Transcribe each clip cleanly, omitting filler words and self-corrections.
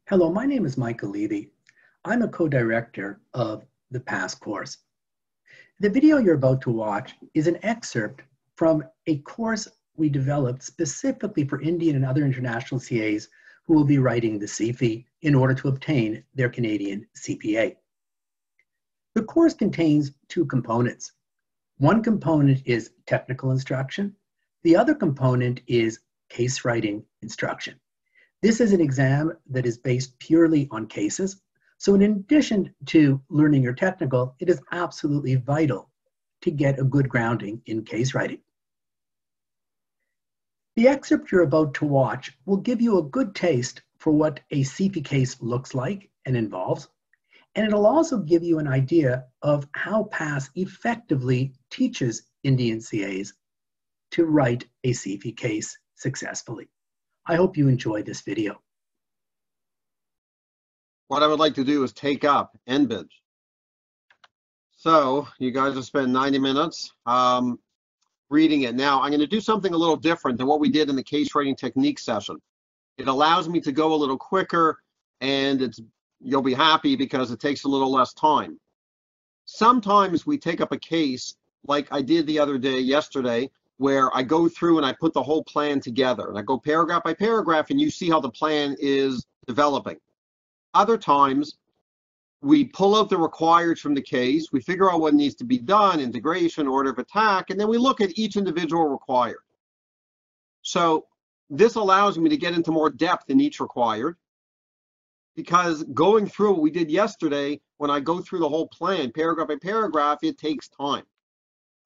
Hello, my name is Michael Levy. I'm a co-director of the PASS course. The video you're about to watch is an excerpt from a course we developed specifically for Indian and other international CAs who will be writing the CFE in order to obtain their Canadian CPA. The course contains two components. One component is technical instruction. The other component is case writing instruction. This is an exam that is based purely on cases. So in addition to learning your technical, it is absolutely vital to get a good grounding in case writing. The excerpt you're about to watch will give you a good taste for what a CFE case looks like and involves, and it'll also give you an idea of how PASS effectively teaches Indian CAs to write a CFE case successfully. I hope you enjoy this video. What I would like to do is take up NBID. So you guys have spent 90 minutes reading it. Now I'm going to do something a little different than what we did in the case writing technique session. It allows me to go a little quicker, and you'll be happy because it takes a little less time. Sometimes we take up a case like I did the other day, yesterday, where I go through and I put the whole plan together, and I go paragraph by paragraph, and you see how the plan is developing. Other times, we pull out the required from the case, we figure out what needs to be done, integration, order of attack, and then we look at each individual required. So this allows me to get into more depth in each required, because going through what we did yesterday, when I go through the whole plan, paragraph by paragraph, it takes time.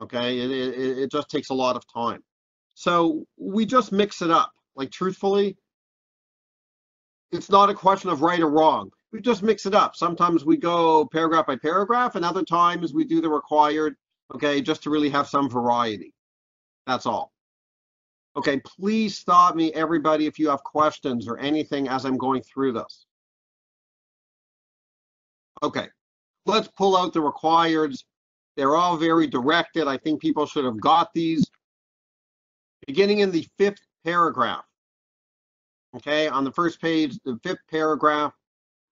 Okay, it just takes a lot of time. So we just mix it up. Like, truthfully, it's not a question of right or wrong. We just mix it up. Sometimes we go paragraph by paragraph, and other times we do the required, okay, just to really have some variety. That's all. Okay, please stop me, everybody, if you have questions or anything as I'm going through this. Okay, let's pull out the requireds. They're all very directed. I think people should have got these. Beginning in the 5th paragraph. Okay, on the first page, the 5th paragraph,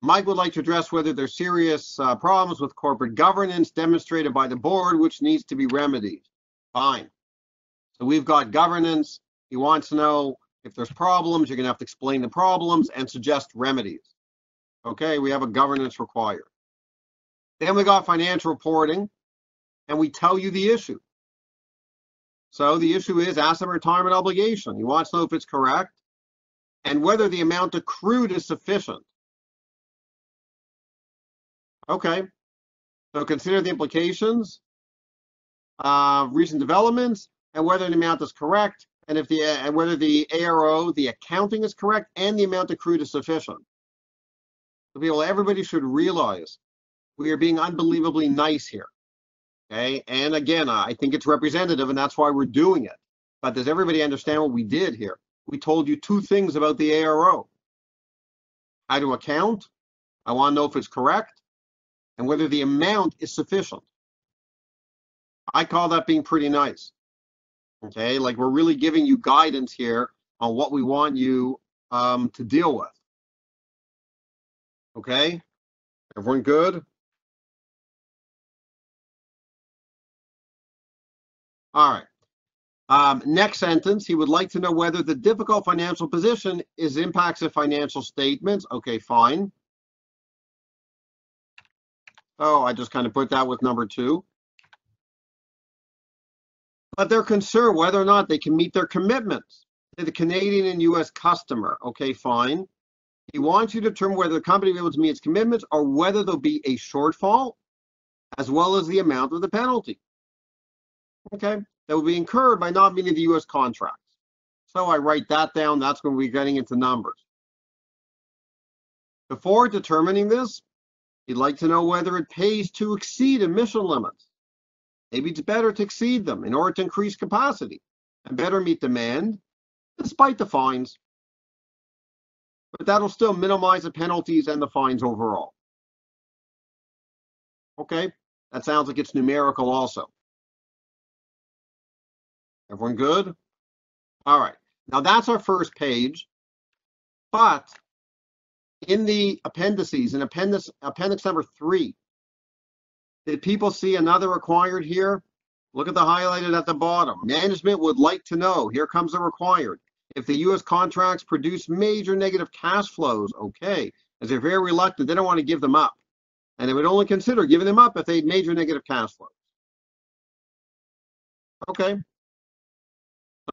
Mike would like to address whether there's serious problems with corporate governance demonstrated by the board, which needs to be remedied. Fine. So we've got governance. He wants to know if there's problems, you're going to have to explain the problems and suggest remedies. Okay, we have a governance required. Then we got financial reporting, and we tell you the issue. So the issue is asset retirement obligation. He wants to know if it's correct and whether the amount accrued is sufficient. Okay, so consider the implications, recent developments, and whether the amount is correct, and if and whether the ARO, the accounting, is correct, and the amount accrued is sufficient. So people, everybody should realize we are being unbelievably nice here. Okay, and again, I think it's representative, and that's why we're doing it. But does everybody understand what we did here? We told you two things about the ARO. How to account, I want to know if it's correct, and whether the amount is sufficient. I call that being pretty nice. Okay, like we're really giving you guidance here on what we want you to deal with. Okay, everyone good? All right. Next sentence, he would like to know whether the difficult financial position impacts the financial statements. Okay, fine. Oh, I just kind of put that with number 2. But they're concerned whether or not they can meet their commitments to the Canadian and U.S. customer. Okay, fine. He wants you to determine whether the company will be able to meet its commitments or whether there'll be a shortfall, as well as the amount of the penalty. Okay, that will be incurred by not meeting the U.S. contracts. So I write that down. That's when we're getting into numbers. Before determining this, he'd like to know whether it pays to exceed emission limits. Maybe it's better to exceed them in order to increase capacity and better meet demand, despite the fines. But that'll still minimize the penalties and the fines overall. Okay, that sounds like it's numerical also. Everyone good? All right, now that's our first page, but In the appendices, in appendix number 3, did people see another required here? Look at the highlighted at the bottom. Management would like to know, here comes the required. If the U.S. contracts produce major negative cash flows, okay, as they're very reluctant, they don't want to give them up. And they would only consider giving them up if they had major negative cash flows. Okay.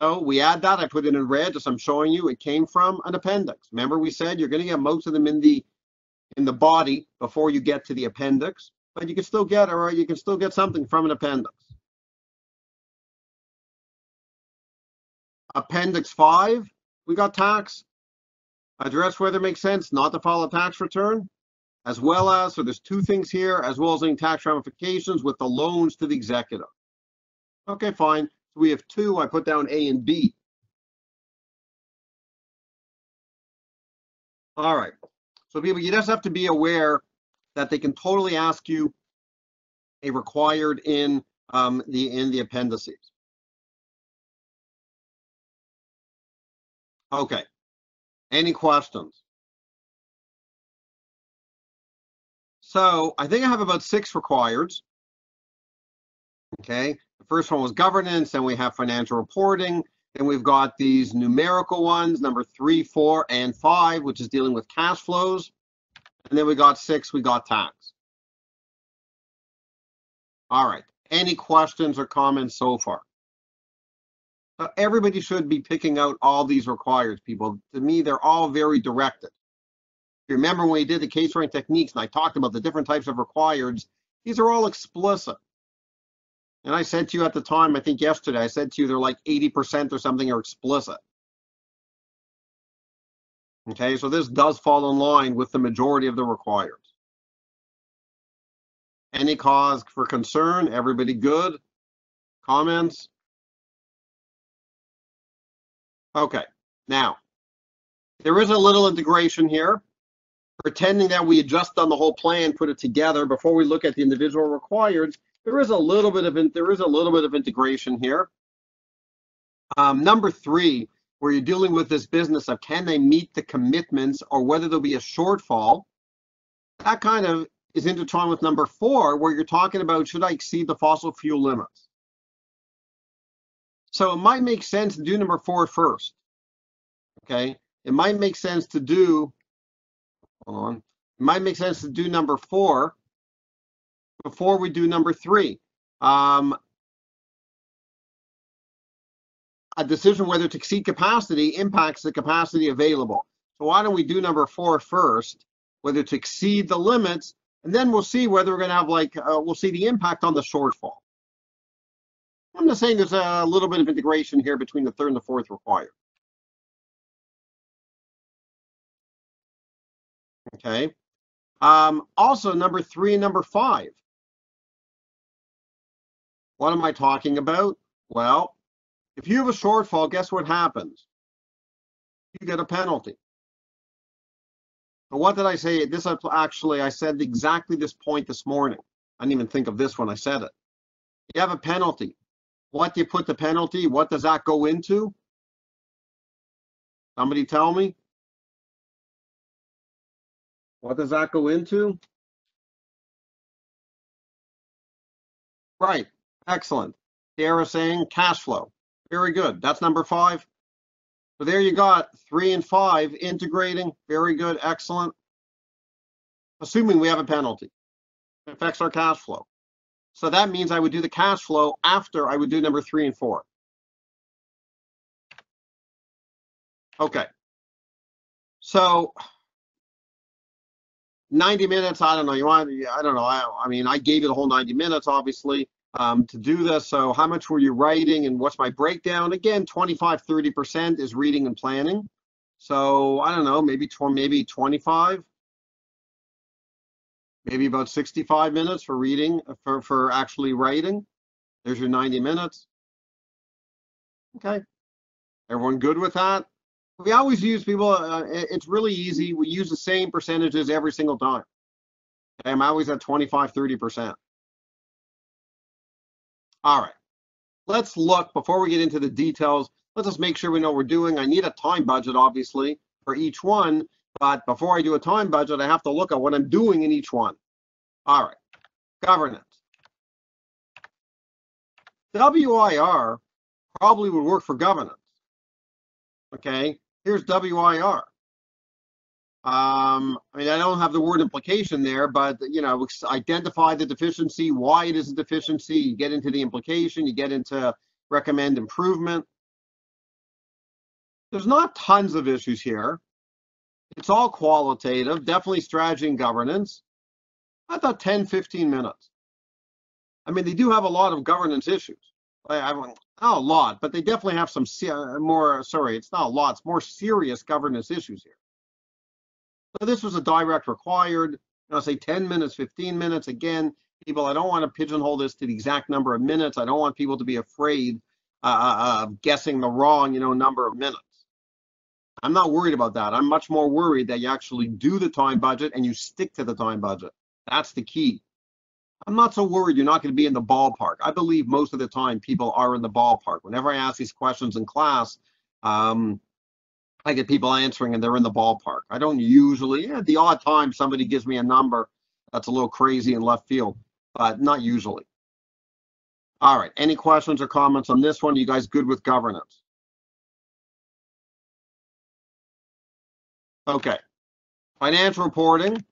So we add that. I put it in red, as I'm showing you. It came from an appendix. Remember, we said you're going to get most of them in the body before you get to the appendix, but you can still get something from an appendix. Appendix 5, we got tax. Address whether it makes sense not to file a tax return, as well as, so there's 2 things here, as well as any tax ramifications with the loans to the executive. Okay, fine. So we have 2. I put down A and B. All right. So people, you just have to be aware that they can totally ask you a required in the appendices. Okay. Any questions? So I think I have about 6 requireds. Okay. The first one was governance, then we have financial reporting, then we've got these numerical ones, number 3, 4, and 5, which is dealing with cash flows. And then we got 6, we got tax. All right. Any questions or comments so far? Everybody should be picking out all these requireds, people. To me, they're all very directed. If you remember when we did the case writing techniques and I talked about the different types of requireds, these are all explicit. And I said to you at the time, I think yesterday, I said to you they're like 80% or something are explicit. Okay, so this does fall in line with the majority of the requireds. Any cause for concern? Everybody good? Comments? Okay, now, there is a little integration here, pretending that we had just done the whole plan, put it together before we look at the individual requireds. There is a little bit of integration here. Number 3, where you're dealing with this business of can they meet the commitments or whether there'll be a shortfall. That kind of is intertwined with number 4, where you're talking about should I exceed the fossil fuel limits. So it might make sense to do number 4 first. Okay, it might make sense to do. Hold on. It might make sense to do number 4 before we do number 3. A decision whether to exceed capacity impacts the capacity available. So why don't we do number 4 first, whether to exceed the limits, and then we'll see whether we're going to have we'll see the impact on the shortfall. I'm just saying there's a little bit of integration here between the 3rd and the 4th required. Okay. Also, number 3 and number 5. What am I talking about? Well, if you have a shortfall, guess what happens? You get a penalty. But what did I say? This actually, I said exactly this point this morning. I didn't even think of this when I said it. You have a penalty. What do you put the penalty? What does that go into? Somebody tell me. What does that go into? Right. Excellent. Sarah saying cash flow. Very good. That's number 5. So there you got 3 and 5 integrating. Very good. Excellent. Assuming we have a penalty. It affects our cash flow. So that means I would do the cash flow after I would do number 3 and 4. Okay. So 90 minutes, I don't know. I don't know. I mean, I gave you the whole 90 minutes, obviously, to do this. So how much were you writing and what's my breakdown? Again, 25-30% is reading and planning. So I don't know, maybe 25, maybe about 65 minutes for reading, for actually writing. There's your 90 minutes. Okay. Everyone good with that? We always use people, it's really easy. We use the same percentages every single time. Okay, I'm always at 25-30%. All right, let's look, before we get into the details, let's just make sure we know what we're doing. I need a time budget, obviously, for each one. But before I do a time budget, I have to look at what I'm doing in each one. All right, governance. WIR probably would work for governance. Okay, here's WIR. I mean, I don't have the word implication there, but, you know, identify the deficiency, why it is a deficiency. You get into the implication, you get into recommend improvement. There's not tons of issues here. It's all qualitative, definitely strategy and governance. I thought 10, 15 minutes. I mean, they do have a lot of governance issues. Not a lot, but they definitely have some more, sorry, it's not a lot, it's more serious governance issues here. So this was a direct required, I'll say 10 minutes, 15 minutes. Again, people, I don't want to pigeonhole this to the exact number of minutes. I don't want people to be afraid of guessing the wrong, number of minutes. I'm not worried about that. I'm much more worried that you actually do the time budget and you stick to the time budget. That's the key. I'm not so worried you're not going to be in the ballpark. I believe most of the time people are in the ballpark. Whenever I ask these questions in class, I get people answering and they're in the ballpark. I don't usually, at the odd time somebody gives me a number that's a little crazy in left field, but not usually. All right, any questions or comments on this one? You guys good with governance? Okay, financial reporting,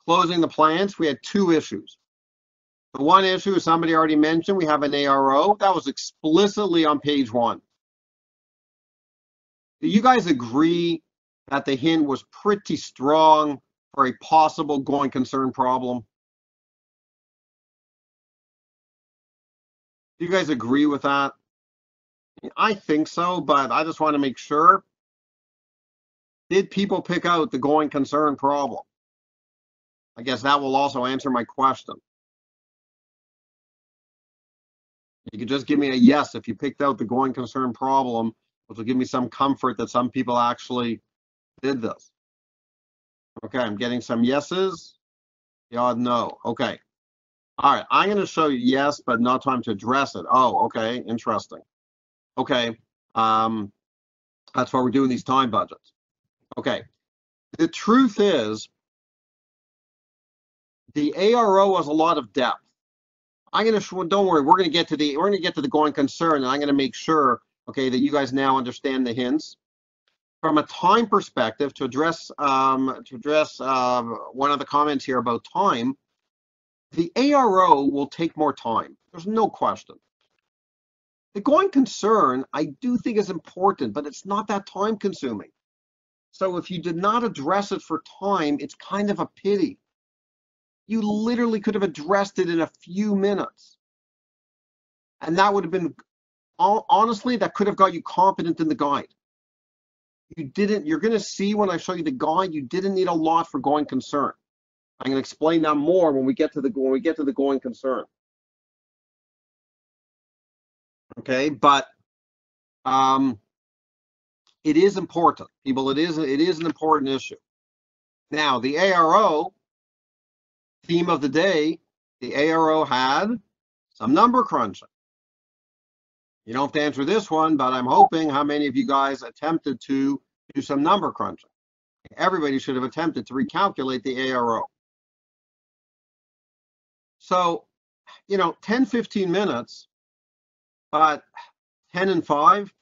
closing the plants, we had two issues. The one issue, as somebody already mentioned, we have an ARO. That was explicitly on page 1. Do you guys agree that the hint was pretty strong for a possible going concern problem? Do you guys agree with that? I think so, but I just want to make sure. Did people pick out the going concern problem? I guess that will also answer my question. You could just give me a yes if you picked out the going concern problem, which will give me some comfort that some people actually did this. Okay, I'm getting some yeses. The odd no. Okay. All right, I'm going to show you yes, but not time to address it. Oh, okay, interesting. Okay, that's why we're doing these time budgets. Okay, the truth is the ARO has a lot of depth. I'm going to, don't worry, we're going to get to the going concern, and I'm going to make sure, okay, that you guys now understand the hints. From a time perspective, to address one of the comments here about time, the ARO will take more time. There's no question. The going concern, I do think is important, but it's not that time consuming. So if you did not address it for time, it's kind of a pity. You literally could have addressed it in a few minutes. And that would have been, honestly, that could have got you competent in the guide. You didn't, you're going to see when I show you the guide, you didn't need a lot for going concern. I'm going to explain that more when we get to the going concern. Okay, but it is important, people. It is an important issue. Now, the ARO theme of the day, the ARO had some number crunching. You don't have to answer this one, but I'm hoping how many of you guys attempted to do some number crunching. Everybody should have attempted to recalculate the ARO. So, 10, 15 minutes, but 10 and 5,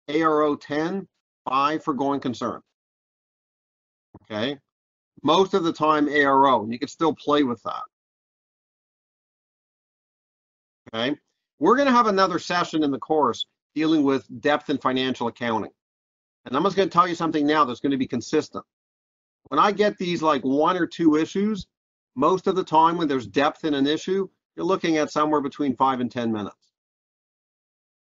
ARO 10, 5 for going concern. Okay. Most of the time ARO, and you can still play with that. Okay. We're going to have another session in the course dealing with depth in financial accounting. And I'm just going to tell you something now that's going to be consistent. When I get these like 1 or 2 issues, most of the time when there's depth in an issue, you're looking at somewhere between 5 and 10 minutes.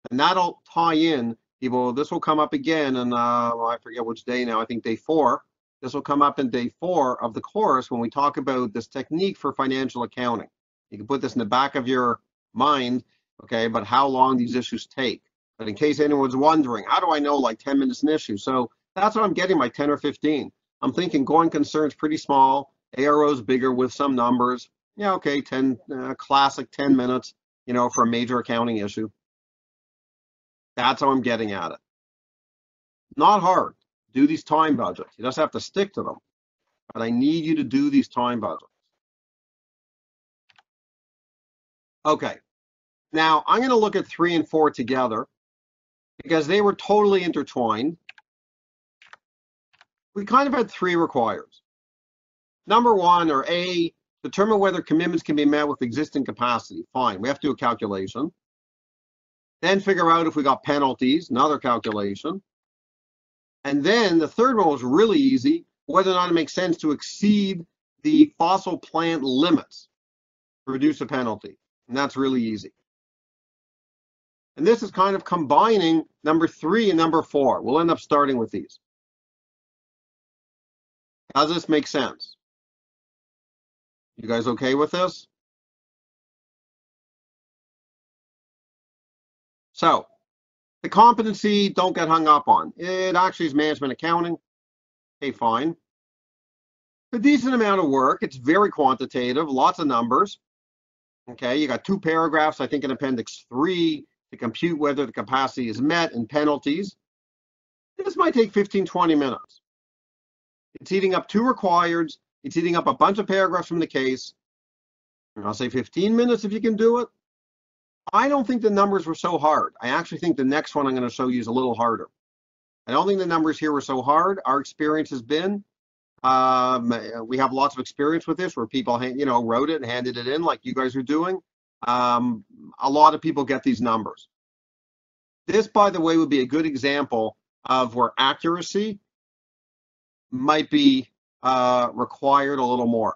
And that'll tie in, people, this will come up again, and I forget which day now, I think day 4. This will come up in day 4 of the course when we talk about this technique for financial accounting. You can put this in the back of your mind, okay, but how long these issues take. But in case anyone's wondering, how do I know like 10 minutes an issue? So that's what I'm getting, like 10 or 15. I'm thinking going concern's pretty small, ARO's bigger with some numbers. Yeah, okay, 10, classic 10 minutes, for a major accounting issue. That's how I'm getting at it. Not hard. Do these time budgets. You just have to stick to them. but I need you to do these time budgets. Okay, now I'm going to look at 3 and 4 together because they were totally intertwined. We kind of had 3 requires. Number 1, or A, determine whether commitments can be met with existing capacity. Fine, we have to do a calculation. Then figure out if we got penalties, another calculation. And then the third one was really easy, whether or not it makes sense to exceed the fossil plant limits to reduce a penalty. And that's really easy. And this is kind of combining number 3 and number 4. We'll end up starting with these. Does this make sense? You guys okay with this? So, the competency, don't get hung up on. It actually is management accounting. Okay, fine. A decent amount of work. It's very quantitative, lots of numbers. Okay, you got 2 paragraphs, I think, in Appendix 3 to compute whether the capacity is met and penalties. This might take 15, 20 minutes. It's eating up 2 requireds. It's eating up a bunch of paragraphs from the case. And I'll say 15 minutes if you can do it. I don't think the numbers were so hard. I actually think the next one I'm going to show you is a little harder. I don't think the numbers here were so hard. Our experience has been, we have lots of experience with this where people, wrote it and handed it in like you guys are doing. A lot of people get these numbers. This, by the way, would be a good example of where accuracy might be required a little more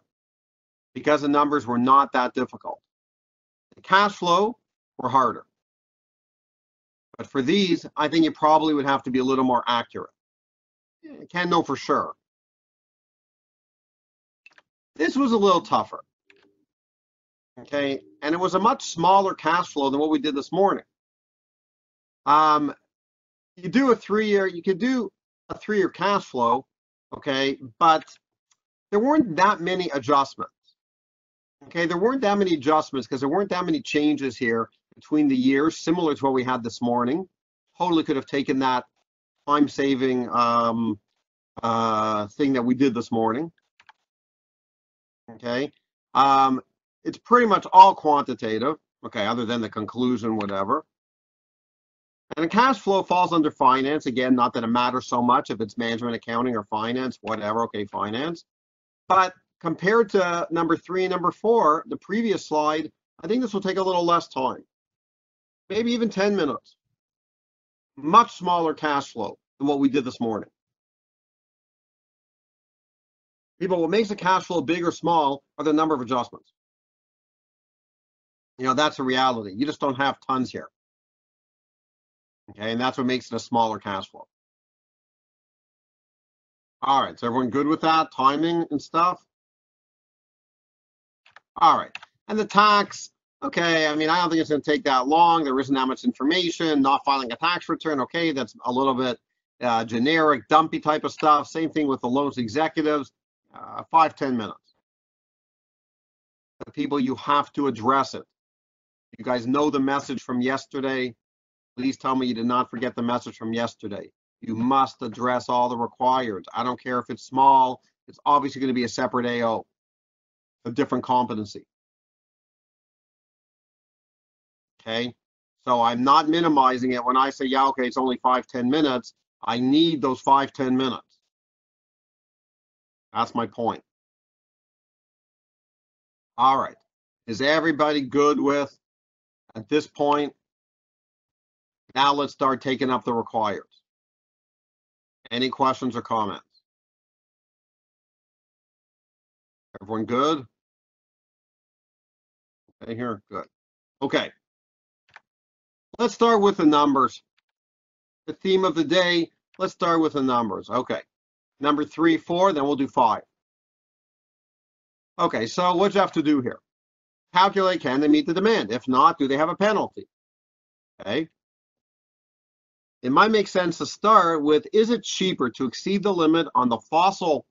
because the numbers were not that difficult. The cash flow were harder. But for these, I think you probably would have to be a little more accurate. You can't know for sure. This was a little tougher. Okay, and it was a much smaller cash flow than what we did this morning. You do a 3-year, you could do a 3-year cash flow, okay, but there weren't that many adjustments. Okay, there weren't that many adjustments because there weren't that many changes here between the years, similar to what we had this morning. Totally could have taken that time-saving thing that we did this morning. Okay, it's pretty much all quantitative. Okay, other than the conclusion, whatever. And the cash flow falls under finance. Again, not that it matters so much if it's management accounting or finance, whatever. Okay, finance. But compared to number 3 and number 4, the previous slide, I think this will take a little less time. Maybe even 10 minutes. Much smaller cash flow than what we did this morning. People, what makes a cash flow big or small are the number of adjustments. That's a reality. You just don't have tons here. Okay, and that's what makes it a smaller cash flow. All right, so everyone good with that? Timing and stuff? All right, and the tax, okay, I don't think it's going to take that long. There isn't that much information. Not filing a tax return, okay, that's a little bit generic, dumpy type of stuff. Same thing with the loans executives, 5-10 minutes. The people, you have to address it. You guys know the message from yesterday. Please tell me you did not forget the message from yesterday. You must address all the required. I don't care if it's small. It's obviously going to be a separate AO, a different competency. Okay, so I'm not minimizing it when I say, yeah, okay, it's only 5-10 minutes. I need those 5-10 minutes. That's my point. All right, is everybody good with, at this point, now let's start taking up the requires. Any questions or comments? Everyone good? Okay, here, good. Okay, let's start with the numbers. The theme of the day, let's start with the numbers. Okay, number 3, 4, then we'll do 5. Okay, so what do you have to do here? Calculate, can they meet the demand? If not, do they have a penalty? Okay. It might make sense to start with, is it cheaper to exceed the limit on the fossil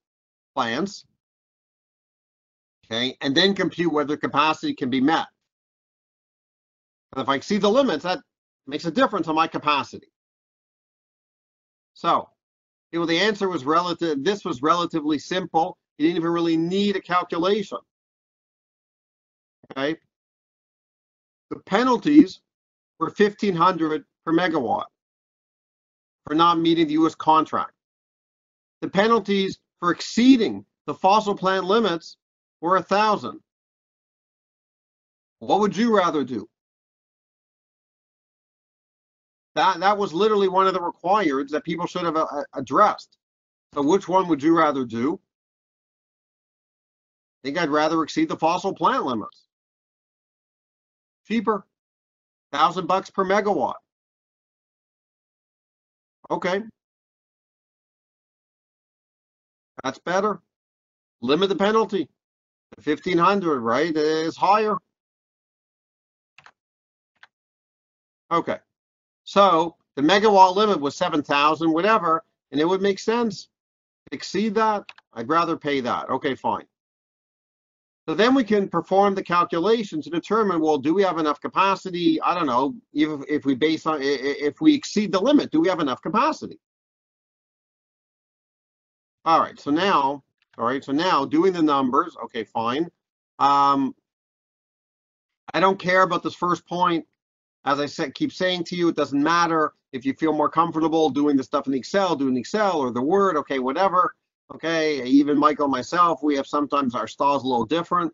plants? Okay, and then compute whether capacity can be met. And if I exceed the limits, that makes a difference on my capacity. So, the answer was relative. This was relatively simple. You didn't even really need a calculation. Okay. The penalties were $1,500 per megawatt for not meeting the U.S. contract. The penalties for exceeding the fossil plant limits were $1,000. What would you rather do? That was literally one of the requirements that people should have addressed. So which one would you rather do? I think I'd rather exceed the fossil plant limits. Cheaper, $1,000 per megawatt. Okay, that's better. Limit the penalty. The 1,500, right, is higher. Okay, so the megawatt limit was 7,000, whatever, and it would make sense. Exceed that, I'd rather pay that. Okay, fine. So then we can perform the calculation to determine, well, do we have enough capacity? I don't know, if we base on, if we exceed the limit, do we have enough capacity? All right, so now doing the numbers, okay, fine. I don't care about this first point. As I said, keep saying to you, it doesn't matter if you feel more comfortable doing the stuff in Excel, doing Excel or the Word, okay, whatever. Okay, even Michael and myself, we have sometimes our styles a little different.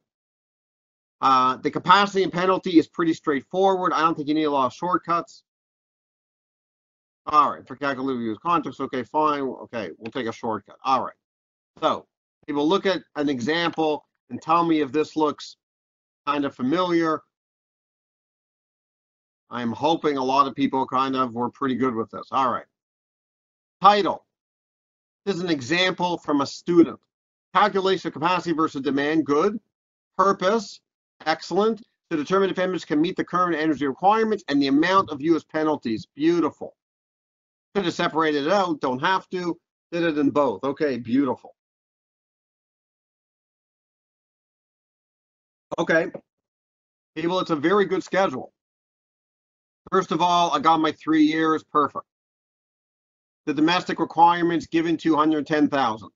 The capacity and penalty is pretty straightforward. I don't think you need a lot of shortcuts. All right, for calculating use context, okay, fine. Okay, we'll take a shortcut. All right. So people look at an example and tell me if this looks kind of familiar. I'm hoping a lot of people kind of were pretty good with this. All right. Title. This is an example from a student. Calculation of capacity versus demand, good. Purpose, excellent. To determine if emitters can meet the current energy requirements and the amount of U.S. penalties, beautiful. Could have separated it out, don't have to. Did it in both. Okay, beautiful. Okay, people, it's a very good schedule. First of all, I got my 3 years, perfect. The domestic requirements given 210,000.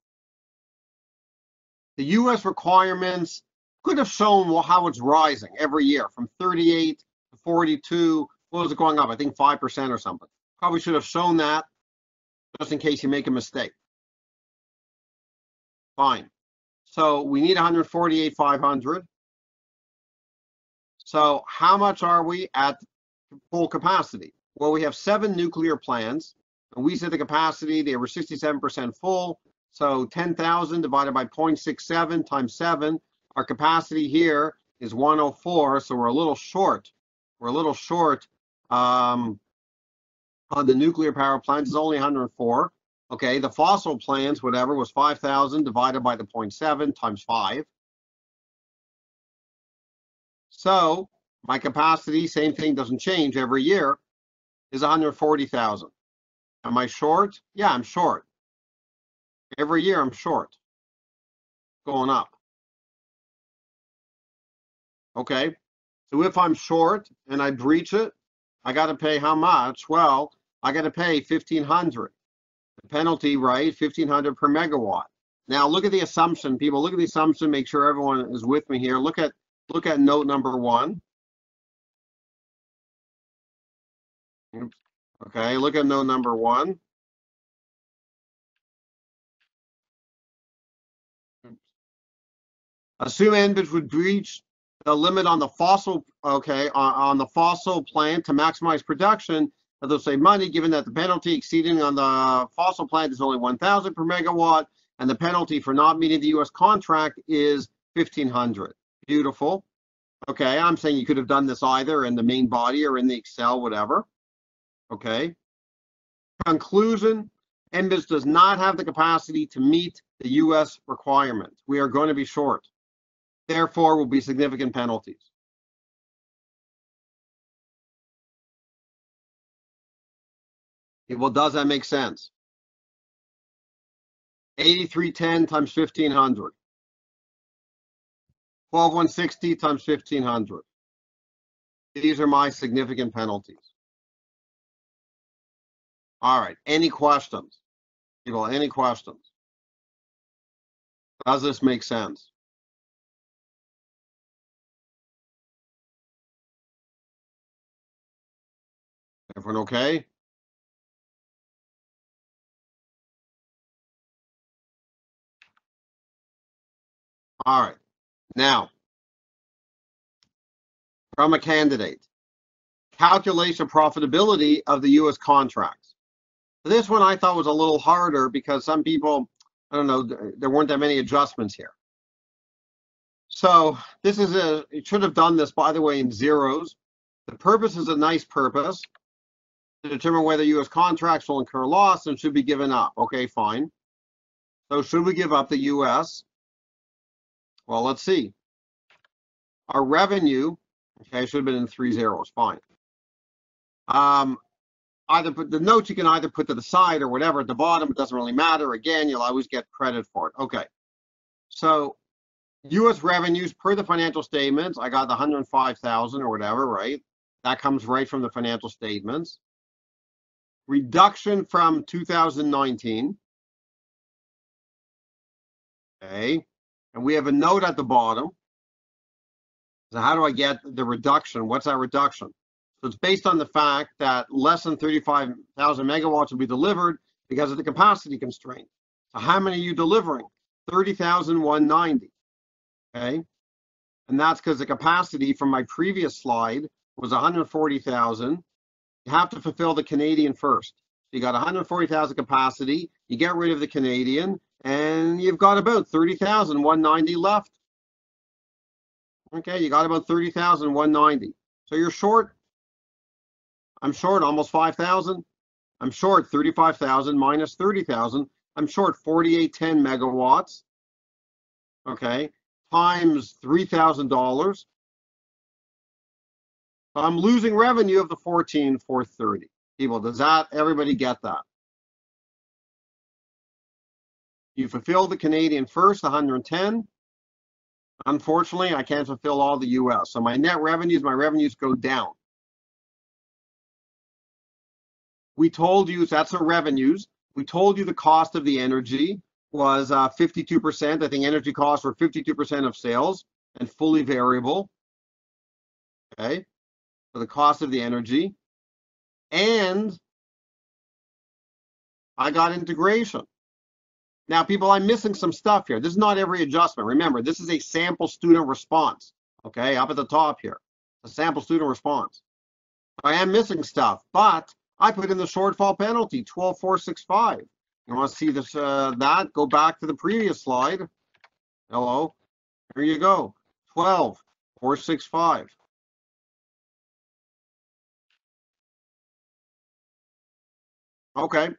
The U.S. requirements could have shown how it's rising every year from 38 to 42. What was it going up? I think 5% or something. Probably should have shown that just in case you make a mistake. Fine. So we need 148,500. So how much are we at full capacity? Well, we have 7 nuclear plants, and we said the capacity, they were 67% full. So 10,000 divided by 0.67 times 7. Our capacity here is 104, so we're a little short. We're a little short on the nuclear power plants. It's only 104. Okay, the fossil plants, whatever, was 5,000 divided by the 0.7 times 5. So my capacity, same thing, doesn't change every year, is 140,000. Am I short? Yeah, I'm short. Every year I'm short. Going up. Okay, so if I'm short and I breach it, I got to pay how much? Well, I got to pay 1,500. The penalty, right? 1,500 per megawatt. Now look at the assumption, people. Look at the assumption. Make sure everyone is with me here. Look at note number 1. Oops. Okay, look at note number 1. Assume Enbridge would breach the limit on the fossil, okay, on the fossil plant to maximize production. They'll save money, given that the penalty exceeding on the fossil plant is only 1,000 per megawatt, and the penalty for not meeting the U.S. contract is 1,500. Beautiful. Okay, I'm saying you could have done this either in the main body or in the Excel, whatever. Okay. Conclusion, Enbridge does not have the capacity to meet the U.S. requirement. We are going to be short. Therefore, will be significant penalties. Well, does that make sense? 8310 times 1,500. 12,160 times 1,500. These are my significant penalties. All right. Any questions? People, any questions? Does this make sense? Everyone okay? All right. Now, from a candidate, calculation profitability of the U.S. contracts. This one I thought was a little harder because some people, I don't know, there weren't that many adjustments here. So this is it should have done this, by the way, in zeros. The purpose is a nice purpose to determine whether U.S. contracts will incur loss and should be given up. Okay, fine. So should we give up the U.S.? Well, let's see. Our revenue, okay, should have been in 3 zeros, fine. Either put the notes, you can either put to the side or whatever at the bottom, it doesn't really matter. Again, you'll always get credit for it. Okay, so U.S. revenues per the financial statements, I got the 105,000 or whatever, right? That comes right from the financial statements. Reduction from 2019. Okay, and we have a note at the bottom. So how do I get the reduction? What's that reduction? So it's based on the fact that less than 35,000 megawatts will be delivered because of the capacity constraint. So how many are you delivering? 30,190. Okay, and that's because the capacity from my previous slide was 140,000. You have to fulfill the Canadian first. So you got 140,000 capacity, you get rid of the Canadian, and you've got about 30,190 left. Okay, you got about 30,190. So you're short. I'm short almost 5,000. I'm short 35,000 minus 30,000. I'm short 4,810 megawatts. Okay, times $3,000. So I'm losing revenue of the 14,430. People, does that, everybody get that? You fulfill the Canadian first, 110. Unfortunately, I can't fulfill all the US. So my net revenues, my revenues go down. We told you, that's the revenues. We told you the cost of the energy was 52%. I think energy costs were 52% of sales and fully variable. Okay, so the cost of the energy. And I got integration. Now, people, I'm missing some stuff here. This is not every adjustment. Remember, this is a sample student response. Okay, up at the top here, a sample student response. I am missing stuff, but I put in the shortfall penalty, 12,465. You want to see this? That? Go back to the previous slide. Hello, here you go, 12,465. Okay.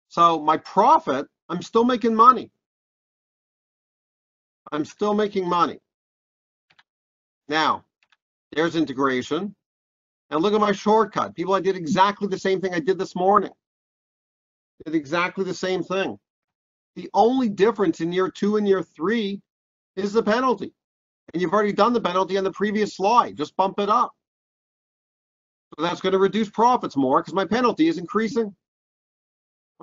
So my profit, I'm still making money. I'm still making money. Now, there's integration. And look at my shortcut. People, I did exactly the same thing I did this morning. Did exactly the same thing. The only difference in year 2 and year 3 is the penalty. And you've already done the penalty on the previous slide. Just bump it up. So that's going to reduce profits more because my penalty is increasing.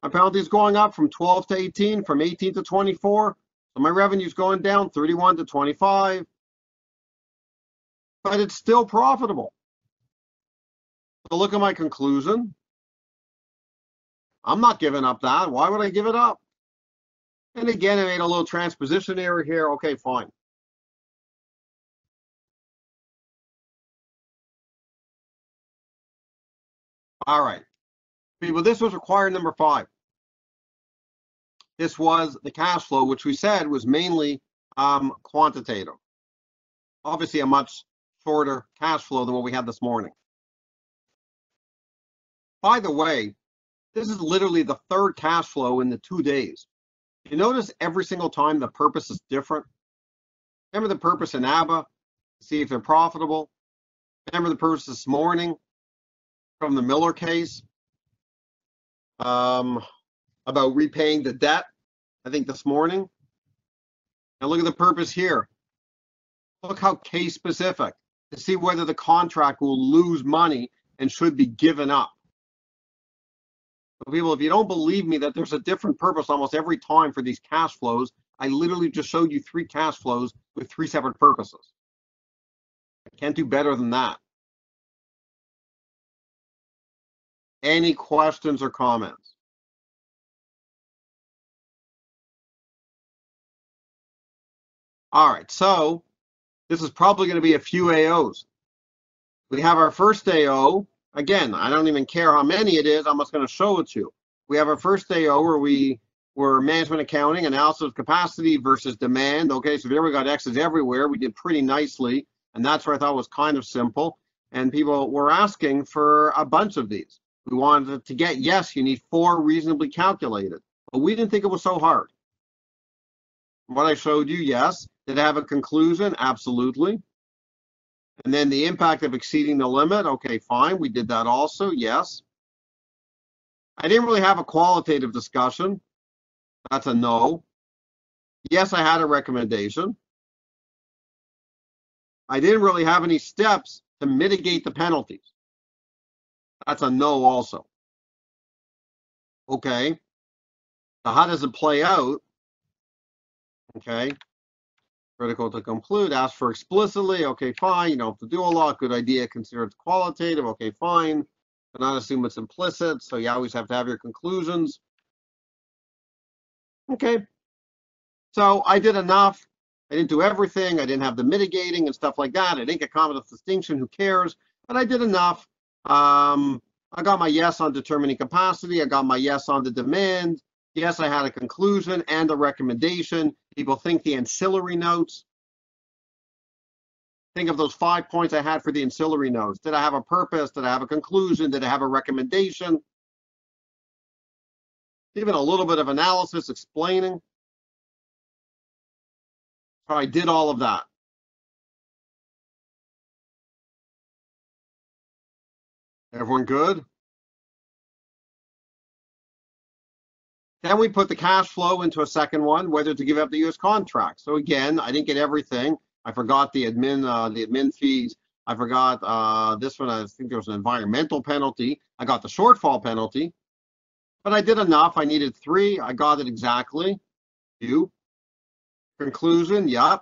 My penalty is going up from 12 to 18, from 18 to 24. So my revenue is going down 31 to 25. But it's still profitable. So look at my conclusion. I'm not giving up that. Why would I give it up? And again, I made a little transposition error here. Okay, fine. All right. People, this was required number 5. This was the cash flow, which we said was mainly quantitative. Obviously, a much shorter cash flow than what we had this morning. By the way, this is literally the 3rd cash flow in the 2 days. You notice every single time the purpose is different. Remember the purpose in ABBA, see if they're profitable. Remember the purpose this morning from the Miller case about repaying the debt, I think this morning. And look at the purpose here. Look how case specific to see whether the contract will lose money and should be given up. People, if you don't believe me that there's a different purpose almost every time for these cash flows, I literally just showed you 3 cash flows with 3 separate purposes. I can't do better than that. Any questions or comments? All right, so this is probably going to be a few AOs. We have our first AO. Again, I don't even care how many it is. I'm just going to show it to you. We have our first AO where were management accounting, analysis of capacity versus demand. Okay, so there we got X's everywhere. We did pretty nicely, and that's where I thought was kind of simple. And people were asking for a bunch of these. We wanted to get, yes, you need 4 reasonably calculated, but we didn't think it was so hard. What I showed you, yes. Did it have a conclusion? Absolutely. And then the impact of exceeding the limit, okay, fine. We did that also, yes. I didn't really have a qualitative discussion. That's a no. Yes, I had a recommendation. I didn't really have any steps to mitigate the penalties. That's a no also. Okay. So how does it play out? Okay. Critical to conclude, ask for explicitly. Okay, fine. You don't have to do a lot. Good idea. Consider it's qualitative. Okay, fine. Do not assume it's implicit. So you always have to have your conclusions. Okay. So I did enough. I didn't do everything. I didn't have the mitigating and stuff like that. I didn't get competence distinction. Who cares? But I did enough. I got my yes on determining capacity. I got my yes on the demand. Yes, I had a conclusion and a recommendation. People think the ancillary notes. Think of those 5 points I had for the ancillary notes. Did I have a purpose? Did I have a conclusion? Did I have a recommendation? Even a little bit of analysis explaining. So I did all of that. Everyone good? Then we put the cash flow into a second one, whether to give up the U.S. contract. So again, I didn't get everything. I forgot the admin fees. I forgot this one. I think there was an environmental penalty. I got the shortfall penalty, but I did enough. I needed 3. I got it exactly. Conclusion, yep.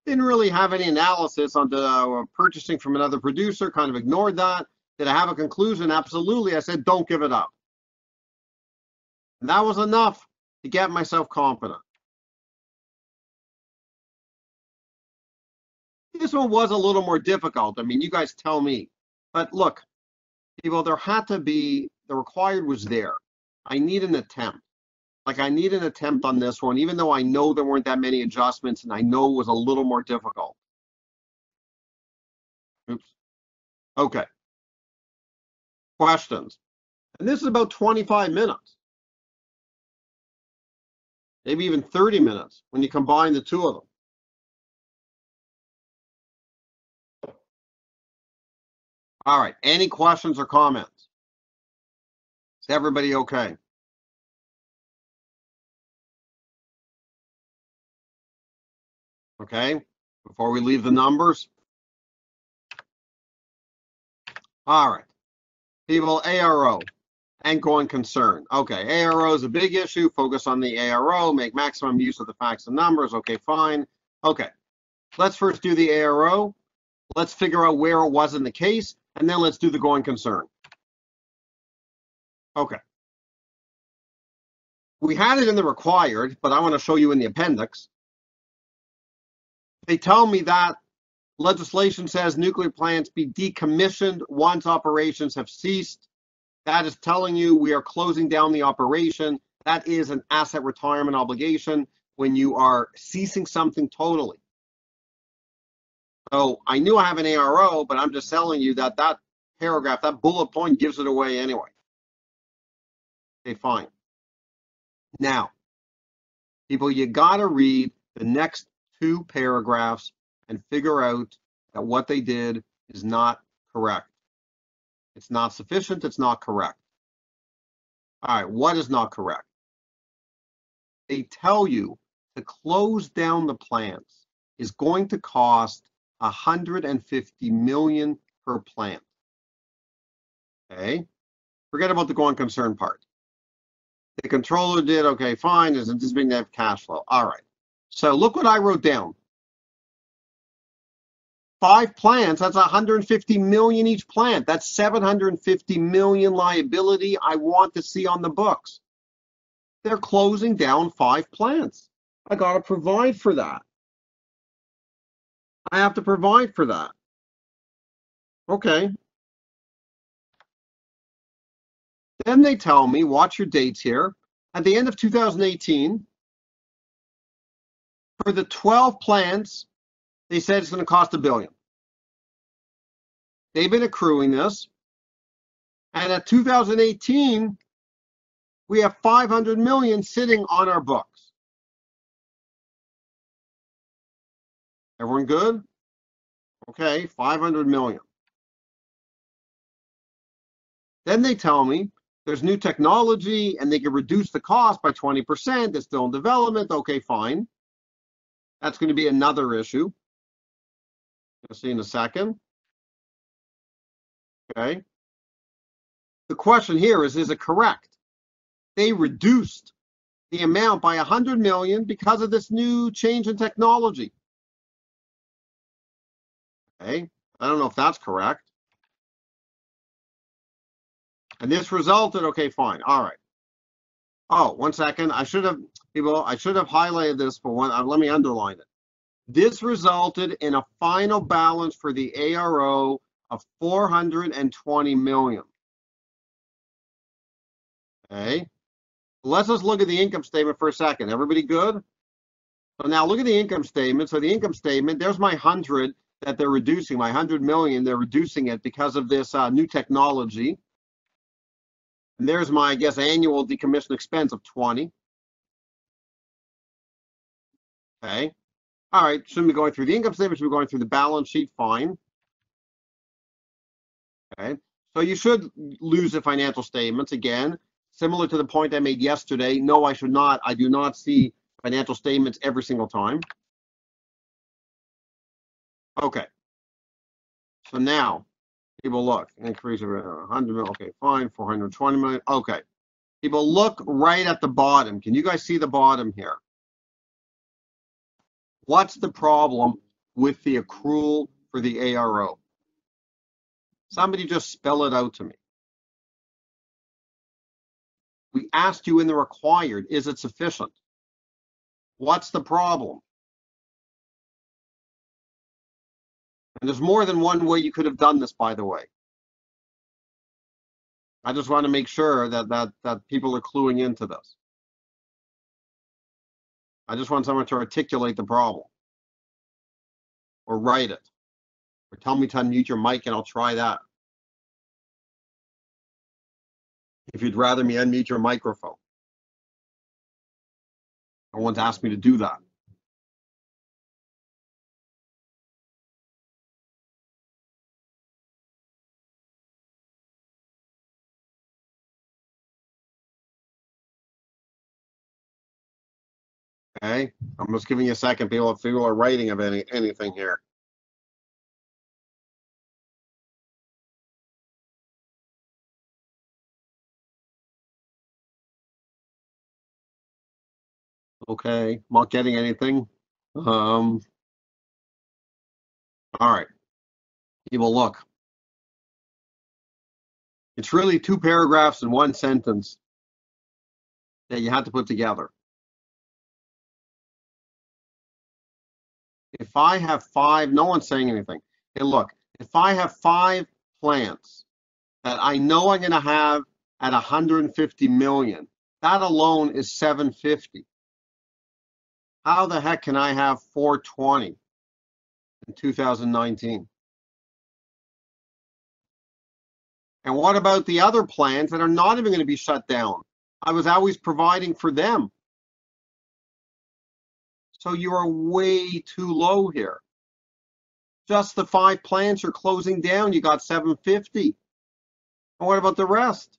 Didn't really have any analysis on the purchasing from another producer. Kind of ignored that. Did I have a conclusion? Absolutely. I said, don't give it up. And that was enough to get myself confident. This one was a little more difficult. I mean, you guys tell me. But look, people, there had to be, the required was there. I need an attempt. Like, I need an attempt on this one, even though I know there weren't that many adjustments and I know it was a little more difficult. Oops. Okay. Questions. And this is about 25 minutes. Maybe even 30 minutes when you combine the 2 of them. All right, any questions or comments? Is everybody okay? Okay, before we leave the numbers. All right, people, ARO and going concern. Okay, ARO is a big issue. Focus on the ARO, make maximum use of the facts and numbers. Okay, fine. Okay, let's first do the ARO. Let's figure out where it was in the case, and then let's do the going concern. Okay. We had it in the required, but I want to show you in the appendix. They tell me that legislation says nuclear plants be decommissioned once operations have ceased. That is telling you we are closing down the operation. That is an asset retirement obligation when you are ceasing something totally. So I knew I have an ARO, but I'm just telling you that that paragraph, that bullet point gives it away anyway. Okay, fine. Now, people, you got to read the next 2 paragraphs and figure out that what they did is not correct. It's not sufficient. It's not correct. All right, what is not correct? They tell you to close down the plants is going to cost $150 million per plant. Okay, Forget about the going concern part. The controller did okay, fine. Is it just being negative cash flow? All right. So look what I wrote down. 5 plants, that's 150 million each plant. That's 750 million liability I want to see on the books. They're closing down 5 plants. I got to provide for that. I have to provide for that. Okay. Then they tell me, watch your dates here. At the end of 2018, for the 12 plants, they said it's going to cost $1 billion. They've been accruing this. And at 2018, we have 500 million sitting on our books. Everyone good? Okay, 500 million. Then they tell me there's new technology and they can reduce the cost by 20%. It's still in development. Okay, fine. That's going to be another issue. You'll see in a second. Okay. The question here is it correct? They reduced the amount by 100 million because of this new change in technology. Okay. I don't know if that's correct. And this resulted, okay, fine. All right. Oh, 1 second. I should have highlighted this, but let me underline it. This resulted in a final balance for the ARO of 420 million. Okay. Let's just look at the income statement for a second. Everybody good? So now look at the income statement. So the income statement, there's my 100 that they're reducing, my 100 million, they're reducing it because of this new technology. And there's my, I guess, annual decommission expense of 20. Okay. All right. Shouldn't be going through the income statement. Should be going through the balance sheet. Fine. Okay. So you should lose the financial statements again. Similar to the point I made yesterday. No, I should not. I do not see financial statements every single time. Okay. So now people look, increase of 100 million. Okay, fine. 420 million. Okay. People look right at the bottom. Can you guys see the bottom here? What's the problem with the accrual for the ARO? Somebody just spell it out to me. We asked you in the required, is it sufficient? What's the problem? And there's more than one way you could have done this, by the way. I just want to make sure that people are cluing into this. I just want someone to articulate the problem. Or write it. Or tell me to unmute your mic and I'll try that. If you'd rather me unmute your microphone. No one's asked me to do that. Okay, I'm just giving you a second, people, if people are writing of anything here. Okay, I'm not getting anything. All right, people, look. It's really 2 paragraphs and 1 sentence that you have to put together. If I have 5, no one's saying anything. Hey, look, if I have 5 plants that I know I'm going to have at 150 million, that alone is 750. How the heck can I have 420 in 2019? And what about the other plants that are not even going to be shut down? I was always providing for them. So you are way too low here. Just the 5 plants you're closing down, you got 750. And what about the rest?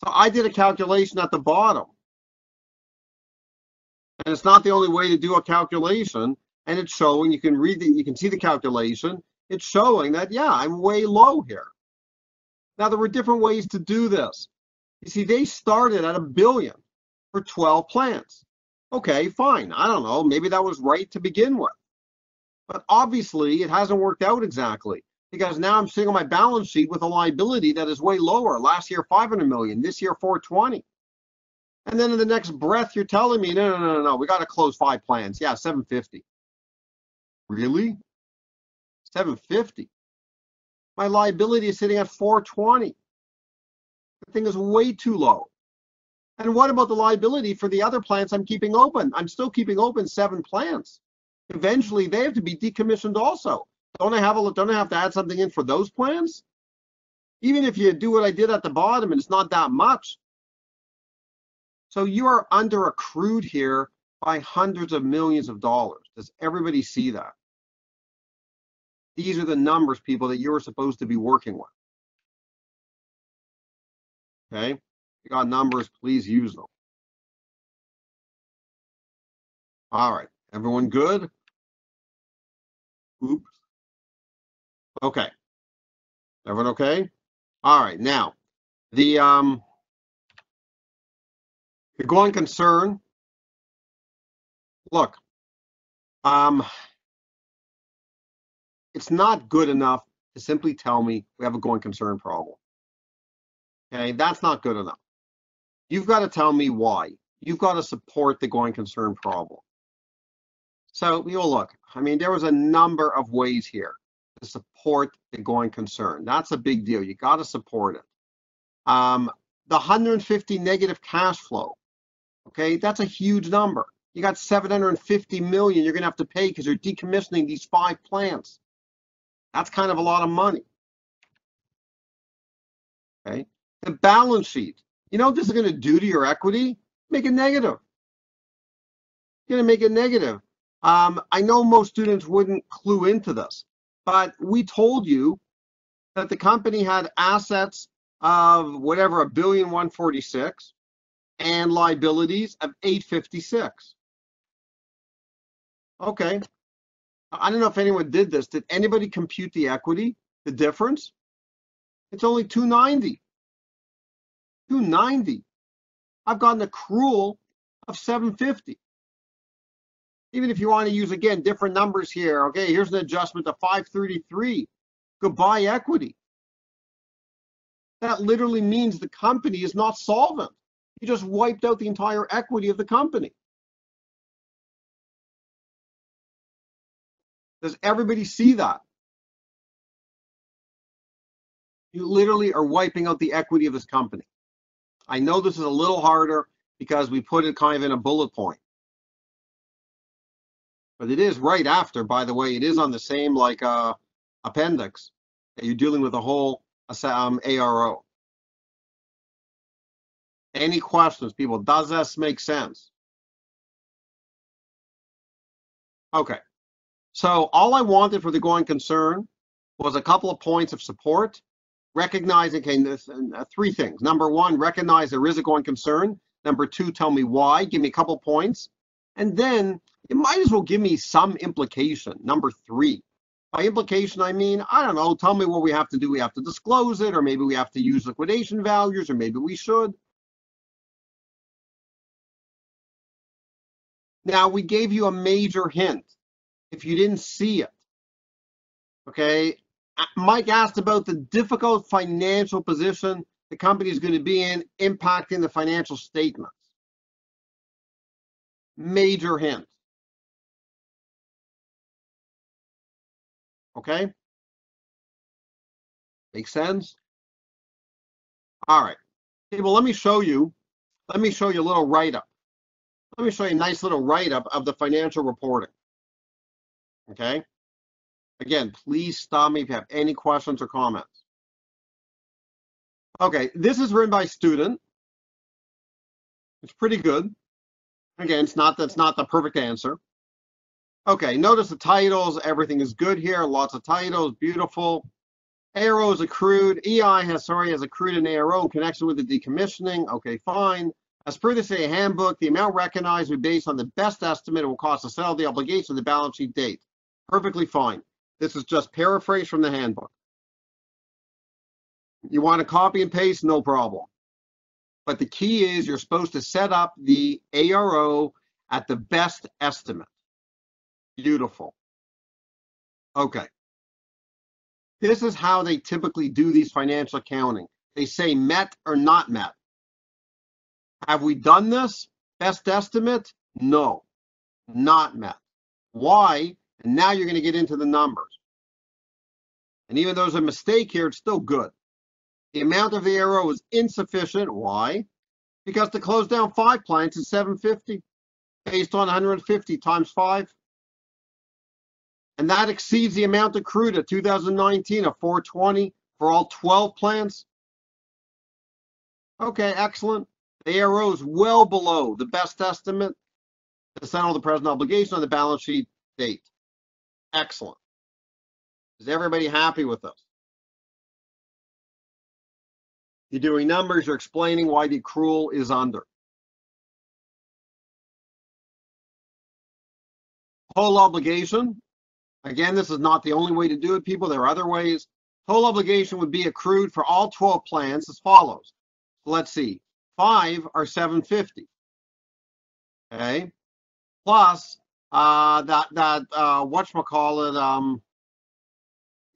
So I did a calculation at the bottom. And it's not the only way to do a calculation. And it's showing, you can read you can see the calculation. It's showing that, yeah, I'm way low here. Now, there were different ways to do this. You see, they started at $1 billion for 12 plants. Okay, fine. I don't know. Maybe that was right to begin with. But obviously, it hasn't worked out exactly, because now I'm sitting on my balance sheet with a liability that is way lower. Last year, $500 million. This year, $420. And then in the next breath, you're telling me, no, we got to close 5 plants. Yeah, $750. Really? $750? My liability is sitting at $420. The thing is way too low. And what about the liability for the other plants I'm keeping open? I'm still keeping open 7 plants. Eventually, they have to be decommissioned also. Don't I have to add something in for those plants? Even if you do what I did at the bottom, and it's not that much. So you are under accrued here by hundreds of millions of dollars. Does everybody see that? These are the numbers, people, that you're supposed to be working with. Okay? You got numbers, please use them. All right. Everyone good? Oops. Okay. Everyone okay? All right. Now, the going concern. Look, it's not good enough to simply tell me we have a going concern problem. Okay, that's not good enough. You've got to tell me why. You've got to support the going concern problem. So, look, I mean, there was a number of ways here to support the going concern. That's a big deal. You got to support it. The 150 negative cash flow, okay, that's a huge number. You got 750 million you're going to have to pay because you're decommissioning these 5 plants. That's kind of a lot of money. Okay. The balance sheet. You know what this is going to do to your equity? Make it negative. You're going to make it negative. I know most students wouldn't clue into this, but we told you that the company had assets of whatever, $1,146,000 and liabilities of $856. Okay. I don't know if anyone did this. Did anybody compute the equity, the difference? It's only $290. $290. I've got an accrual of $750. Even if you want to use, again, different numbers here. Okay, here's an adjustment to $533. Goodbye equity. That literally means the company is not solvent. You just wiped out the entire equity of the company. Does everybody see that? You literally are wiping out the equity of this company. I know this is a little harder because we put it kind of in a bullet point. But it is right after, by the way, it is on the same appendix that you're dealing with a whole ARO. Any questions, people? Does this make sense? Okay. So all I wanted for the going concern was a couple of points of support, recognizing, okay, 3 things. Number 1, recognize there is a going concern. Number 2, tell me why. Give me a couple points. And then you might as well give me some implication. Number 3. By implication, I mean, I don't know, tell me what we have to do. We have to disclose it, or maybe we have to use liquidation values, or maybe we should. Now, we gave you a major hint if you didn't see it. Okay, Mike asked about the difficult financial position the company is going to be in, impacting the financial statements. Major hint. Okay? Make sense? All right. Okay, well, let me show you a little write-up. Let me show you a nice little write-up of the financial reporting. Okay? Again, please stop me if you have any questions or comments. Okay, this is written by a student. It's pretty good. Again, that's not the perfect answer. Okay, notice the titles. Everything is good here. Lots of titles. Beautiful. ARO is accrued. EI has accrued an ARO in connection with the decommissioning. Okay, fine. As per the CPA handbook, the amount recognized will be based on the best estimate it will cost to settle the obligation of the balance sheet date. Perfectly fine. This is just paraphrased from the handbook. You want to copy and paste, no problem. But the key is you're supposed to set up the ARO at the best estimate. Beautiful. Okay. This is how they typically do these financial accounting. They say met or not met. Have we done this? Best estimate? No, not met. Why? And now you're going to get into the numbers. And even though there's a mistake here, it's still good. The amount of the ARO is insufficient. Why? Because to close down 5 plants is $750 based on 150 times 5. And that exceeds the amount accrued at 2019 of $420 for all 12 plants. Okay, excellent. The ARO is well below the best estimate to settle the present obligation on the balance sheet date. Excellent. Is everybody happy with this? You're doing numbers, you're explaining why the accrual is under. Total obligation. Again, this is not the only way to do it, people. There are other ways. Total obligation would be accrued for all 12 plans as follows. Let's see. 5 are $750. Okay. Plus whatchamacallit,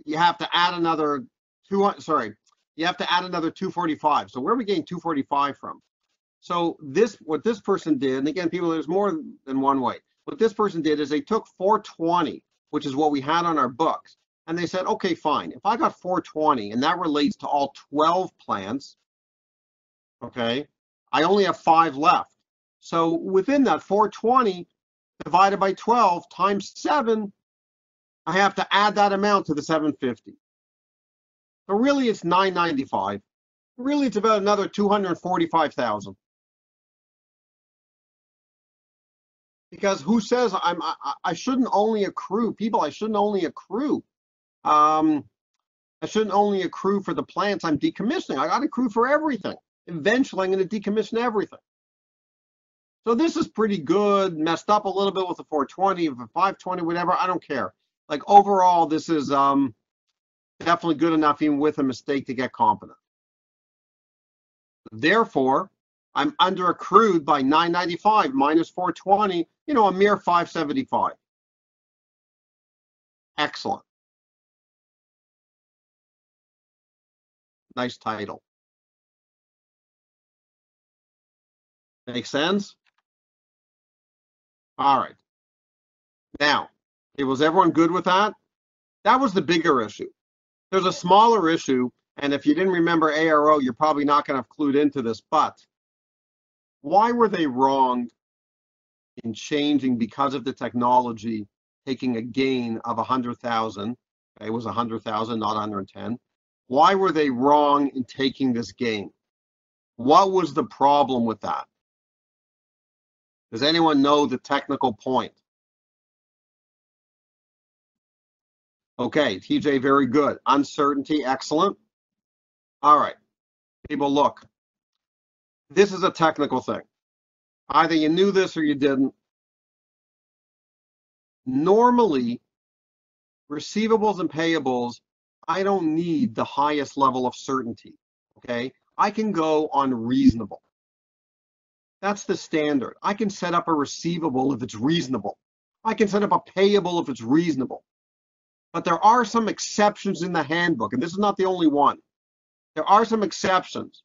you have to add another you have to add another 245. So where are we getting 245 from? So what this person did, and again, people, there's more than one way. What this person did is they took 420, which is what we had on our books, and they said, okay, fine. If I got 420 and that relates to all 12 plants, okay, I only have 5 left. So within that 420 divided by 12 times 7, I have to add that amount to the 750. So really it's 995. Really it's about another 245,000. Because who says I shouldn't only accrue? People, I shouldn't only accrue. I shouldn't only accrue for the plants I'm decommissioning. I got to accrue for everything. Eventually I'm going to decommission everything. So this is pretty good, messed up a little bit with the 420, the 520, whatever, I don't care. Like overall, this is definitely good enough even with a mistake to get competent. Therefore, I'm under accrued by 995 minus 420, a mere 575. Excellent. Nice title. Make sense? All right. Now, was everyone good with that? That was the bigger issue. There's a smaller issue, and if you didn't remember ARO, you're probably not going to have clued into this, but why were they wrong in changing because of the technology, taking a gain of 100,000? It was 100,000, not 110. Why were they wrong in taking this gain? What was the problem with that? Does anyone know the technical point? Okay, TJ, very good. Uncertainty, excellent. All right, people, look. This is a technical thing. Either you knew this or you didn't. Normally, receivables and payables, I don't need the highest level of certainty, okay? I can go on reasonable. That's the standard. I can set up a receivable if it's reasonable. I can set up a payable if it's reasonable. But there are some exceptions in the handbook, and this is not the only one. There are some exceptions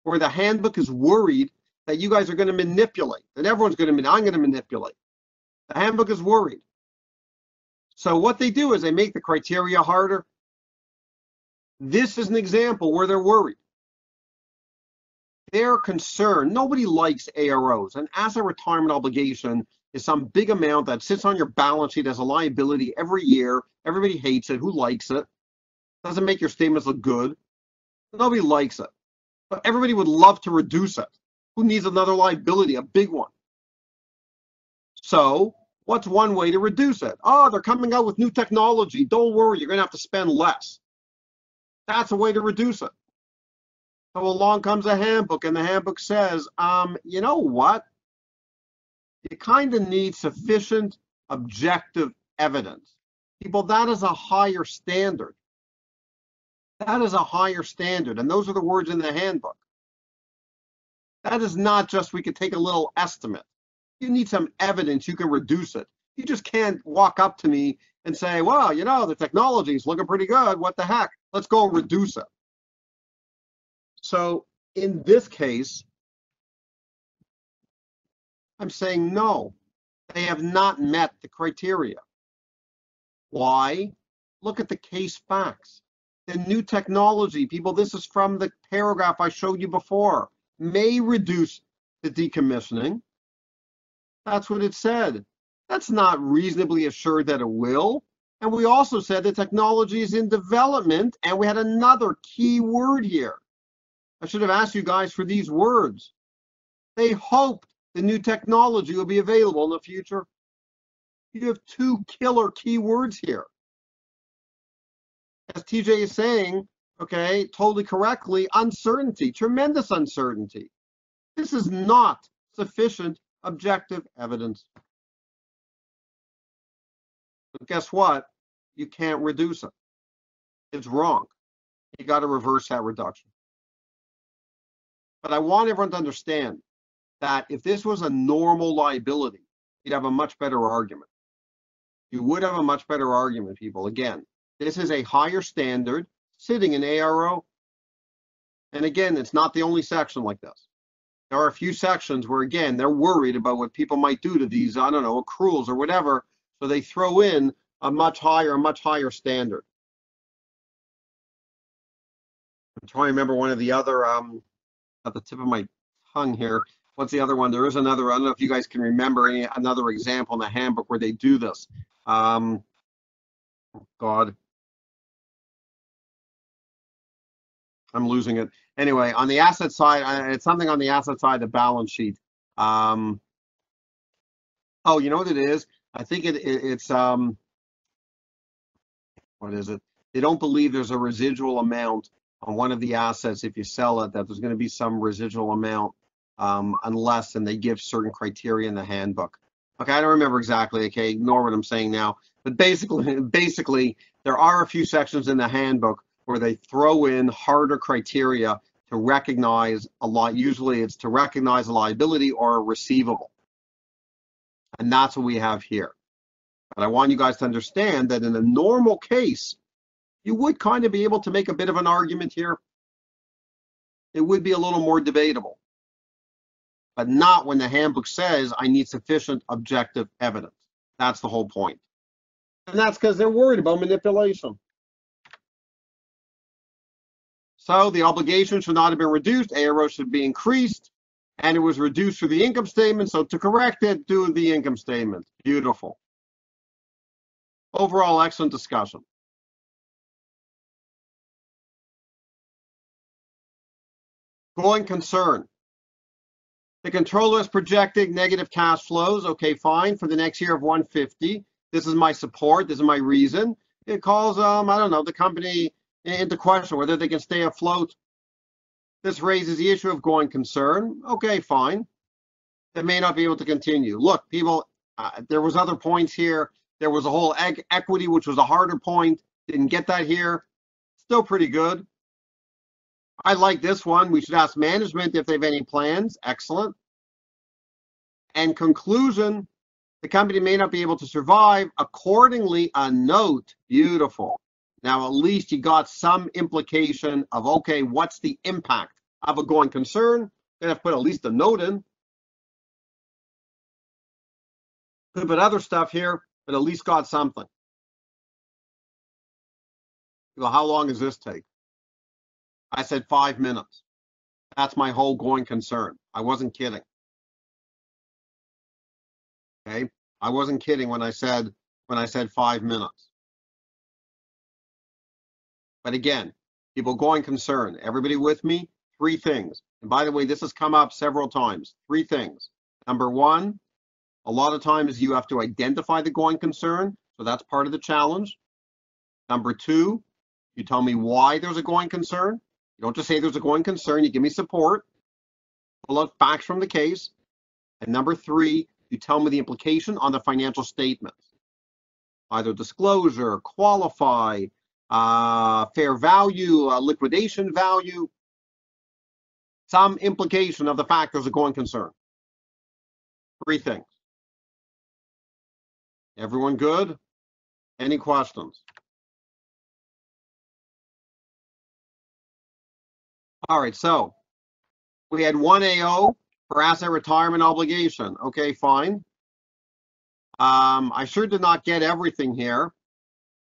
where the handbook is worried that you guys are going to manipulate, that everyone's going to, I'm going to manipulate. The handbook is worried. So what they do is they make the criteria harder. This is an example where they're worried. They're concerned. Nobody likes AROs. An asset retirement obligation is some big amount that sits on your balance sheet as a liability every year. Everybody hates it. Who likes it? Doesn't make your statements look good. Nobody likes it. But everybody would love to reduce it. Who needs another liability, a big one? So what's one way to reduce it? Oh, they're coming out with new technology. Don't worry, you're going to have to spend less. That's a way to reduce it. So along comes a handbook, and the handbook says, you know what? You kind of need sufficient objective evidence. People, that is a higher standard. That is a higher standard, and those are the words in the handbook. That is not just we could take a little estimate. You need some evidence you can reduce it. You just can't walk up to me and say, well, you know, the technology is looking pretty good. What the heck? Let's go reduce it. So in this case, I'm saying no, they have not met the criteria. Why? Look at the case facts. The new technology, people, this is from the paragraph I showed you before, may reduce the decommissioning. That's what it said. That's not reasonably assured that it will. And we also said the technology is in development, and we had another key word here. I should have asked you guys for these words. They hoped the new technology will be available in the future. You have two killer key words here. As TJ is saying, okay, totally correctly, uncertainty, tremendous uncertainty. This is not sufficient objective evidence. But guess what? You can't reduce it. It's wrong. You got to reverse that reduction. But I want everyone to understand that if this was a normal liability, you'd have a much better argument. You would have a much better argument, people. Again, this is a higher standard sitting in ARO. And again, it's not the only section like this. There are a few sections where, again, they're worried about what people might do to these, I don't know, accruals or whatever. So they throw in a much higher standard. I'm trying to remember one of the other, at the tip of my tongue here. What's the other one? There is another, I don't know if you guys can remember another example in the handbook where they do this. God. I'm losing it. Anyway, on the asset side, it's something on the asset side of the balance sheet. Oh, you know what it is? I think it's what is it? They don't believe there's a residual amount on one of the assets if you sell it, that there's going to be some residual amount unless, and they give certain criteria in the handbook. Okay, I don't remember exactly. Okay, ignore what I'm saying now. But basically, there are a few sections in the handbook where they throw in harder criteria to recognize a lot. Usually it's to recognize a liability or a receivable. And that's what we have here. But I want you guys to understand that in a normal case, you would kind of be able to make a bit of an argument here. It would be a little more debatable. But not when the handbook says I need sufficient objective evidence. That's the whole point. And that's because they're worried about manipulation. So the obligation should not have been reduced. ARO should be increased. And it was reduced through the income statement. So to correct it, do the income statement. Beautiful. Overall, excellent discussion. Going concern. The controller is projecting negative cash flows. Okay, fine, for the next year of 150. This is my support. This is my reason. It calls, I don't know, the company into question whether they can stay afloat. This raises the issue of going concern. Okay, fine. They may not be able to continue. Look, people, there was other points here. There was a whole equity, which was a harder point. Didn't get that here. Still pretty good. I like this one. We should ask management if they have any plans. Excellent. And conclusion, the company may not be able to survive. Accordingly, a note. Beautiful. Now, at least you got some implication of, okay, what's the impact of a going concern? They have to put at least a note in. Could put other stuff here, but at least got something. Well, how long does this take? I said 5 minutes. That's my whole going concern. I wasn't kidding. Okay, I wasn't kidding when I said 5 minutes. But again, people going concern. Everybody with me? 3 things. And by the way, this has come up several times. 3 things. Number 1, a lot of times you have to identify the going concern. So that's part of the challenge. Number 2, you tell me why there's a going concern. You don't just say there's a going concern. You give me support. Pull out facts from the case. And number 3, you tell me the implication on the financial statements. Either disclosure, qualify, fair value, liquidation value, some implication of the factors of going concern. 3 things. Everyone good? Any questions? All right, so we had 1 AO for asset retirement obligation. Okay, fine. I sure did not get everything here,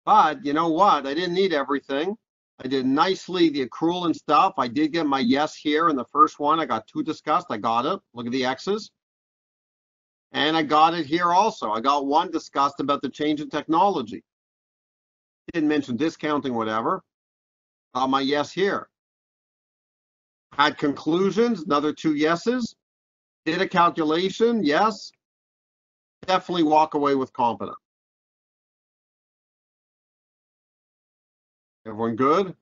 but you know what? I didn't need everything. I did nicely the accrual and stuff. I did get my yes here in the first one. I got 2 discussed. I got it. Look at the X's. And I got it here also. I got 1 discussed about the change in technology. Didn't mention discounting, whatever. Got my yes here. Had conclusions, another 2 yeses. Did a calculation, yes. Definitely walk away with confidence. Everyone good?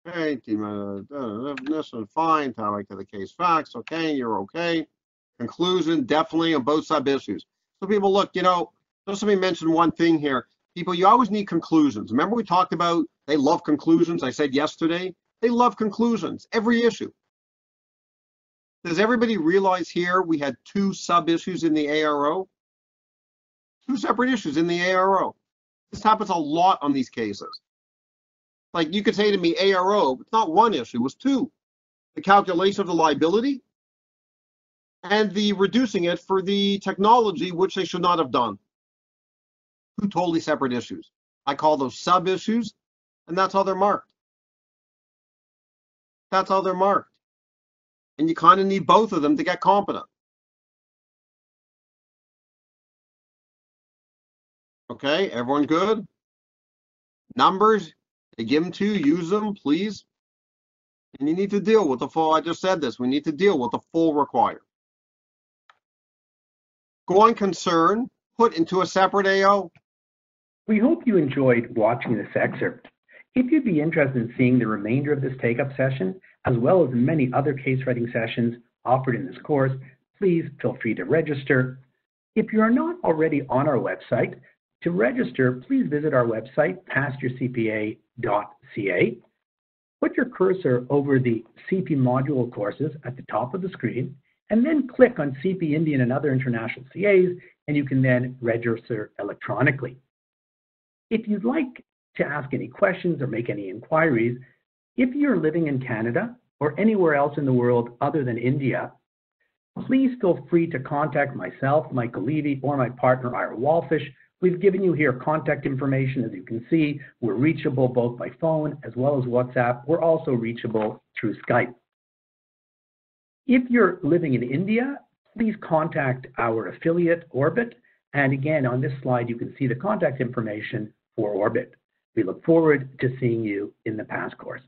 Okay, definition, fine. Topic to the case facts. Okay, you're okay. Conclusion, definitely on both sub issues. So people, look, you know, just let me mention one thing here. People, you always need conclusions. Remember we talked about they love conclusions? I said yesterday, they love conclusions, every issue. Does everybody realize here we had 2 sub issues in the ARO? 2 separate issues in the ARO. This happens a lot on these cases. Like you could say to me, ARO, it's not 1 issue, it was 2. The calculation of the liability and the reducing it for the technology, which they should not have done. 2 totally separate issues. I call those sub issues, and that's how they're marked. That's how they're marked. And you kind of need both of them to get competent. Okay, everyone good? Numbers, they give them to you, use them, please. And you need to deal with the full, I just said this, we need to deal with the full required. Going concern, put into a separate AO. We hope you enjoyed watching this excerpt. If you'd be interested in seeing the remainder of this take-up session, as well as many other case writing sessions offered in this course, please feel free to register. If you are not already on our website, to register, please visit our website, passyourcpa.ca. Put your cursor over the CP module courses at the top of the screen, and then click on CP Indian and other international CAs, and you can then register electronically. If you'd like to ask any questions or make any inquiries, if you're living in Canada or anywhere else in the world other than India, please feel free to contact myself, Michael Levy, or my partner, Ira Walfish. We've given you here contact information. As you can see, we're reachable both by phone as well as WhatsApp. We're also reachable through Skype. If you're living in India, please contact our affiliate, Orbit. And again, on this slide, you can see the contact information for Orbit. We look forward to seeing you in the PASS course.